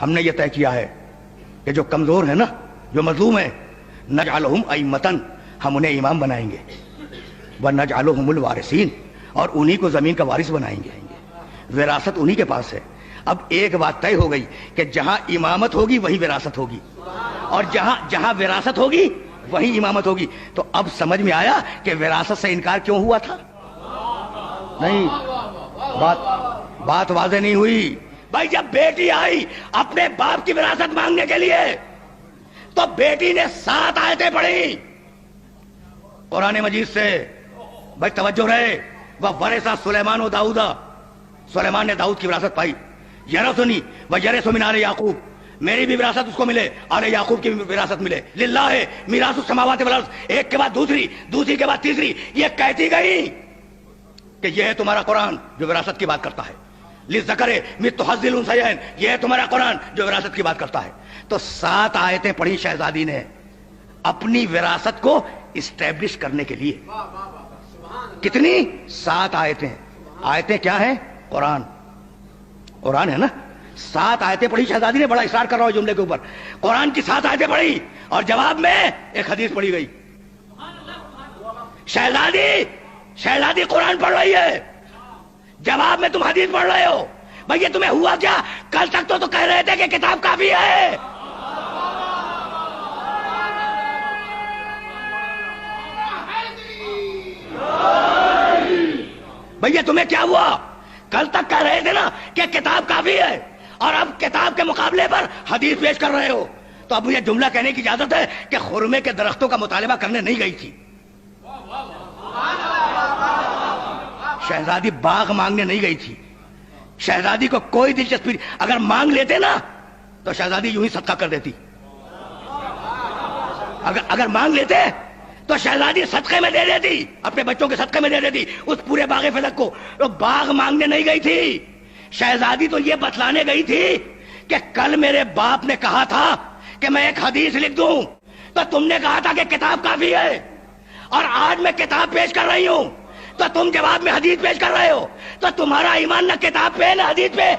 ہم نے یہ طے کیا ہے کہ جو کمزور ہے نا، جو مظلوم ہے، نجعلہم ائمۃ، ہم انہیں امام بنائیں گے، ونجعلہم الوارثین، اور انہی کو زمین کا وارث بنائیں گے، وراثت انہی کے پاس ہے۔ اب ایک بات طے ہو گئی کہ جہاں امامت ہوگی وہی وراثت ہوگی، اور جہاں وراثت ہوگی وہی امامت ہوگی۔ تو اب سمجھ میں آیا کہ وراثت سے انکار کیوں ہوا تھا؟ نہیں، بات واضح نہیں ہوئی۔ بھائی جب بیٹی آئی اپنے باپ کی وراثت مانگنے کے لیے تو بیٹی نے 7 آیتیں پڑھی قرآن مجید سے۔ بھائی توجہ رہے، وَوَرِثَ سُلَيْمَانُ دَاؤُدَ، سلیمان نے داؤد کی وراثت پائی۔ یرثنی وَیرث مِنْ آلِ یعقوب، میری بھی وراثت اس کو ملے، آل یعقوب کی بھی وراثت ملے۔ للہ میراث السماوات والارض، ایک کے بعد دوسری کے بعد تیسری، یہ کہتی گئی کہ یہ ہے تمہارا قرآن جو وراثت کی بات کرتا ہے۔ للذکر مثل حظ الانثیین، یہ ہے تمہارا قرآن جو وراثت کی بات کرتا ہے۔ تو 7 آیتیں پڑھی شہزادی نے اپنی وراثت کو اسٹیبلش کرنے کے لیے۔ کتنی؟ 7 آیتیں۔ آیتیں کیا ہیں؟ قرآن ہے نا۔ 7 آیتیں پڑھی شہزادی نے، بڑا اصرار کر رہا ہوں جملے کے اوپر۔ قرآن کی 7 آیتیں پڑھی اور جواب میں ایک حدیث پڑھی گئی۔ شہزادی قرآن پڑھ رہی ہے، جواب میں تم حدیث پڑھ رہے ہو۔ بھئی یہ تمہیں ہوا کیا؟ کل تک تو کہہ رہے تھے کہ کتاب کافی ہے۔ بھئی یہ تمہیں کیا ہوا؟ کل تک کہہ رہے تھے نا کہ کتاب کافی ہے، اور اب کتاب کے مقابلے پر حدیث پیش کر رہے ہو۔ تو اب مجھے جملہ کہنے کی اجازت ہے کہ خرمے کے درختوں کا مطالبہ کرنے نہیں گئی تھی شہزادی، باغ مانگنے نہیں گئی تھی۔ شہزادی کو کوئی دلچسپی، اگر مانگ لیتے نا تو شہزادی یوں ہی صدقہ کر دیتی۔ اگر مانگ لیتے تو شہزادی صدقے میں دے دیتی، اپنے بچوں کے صدقے میں دے دیتی اس پورے باغ فلک کو۔ تو باغ مانگنے نہیں گئی تھی شہزادی، تو یہ بتلانے گئی تھی کہ کل میرے باپ نے کہا تھا کہ میں ایک حدیث لکھ دوں، تو تم نے کہا تھا کہ کتاب کافی ہے، اور آج میں کتاب پیش کر رہی ہوں تو تم جواب میں حدیث پیش کر رہے ہو۔ تو تمہارا ایمان نہ کتاب پہ نہ حدیث پہ۔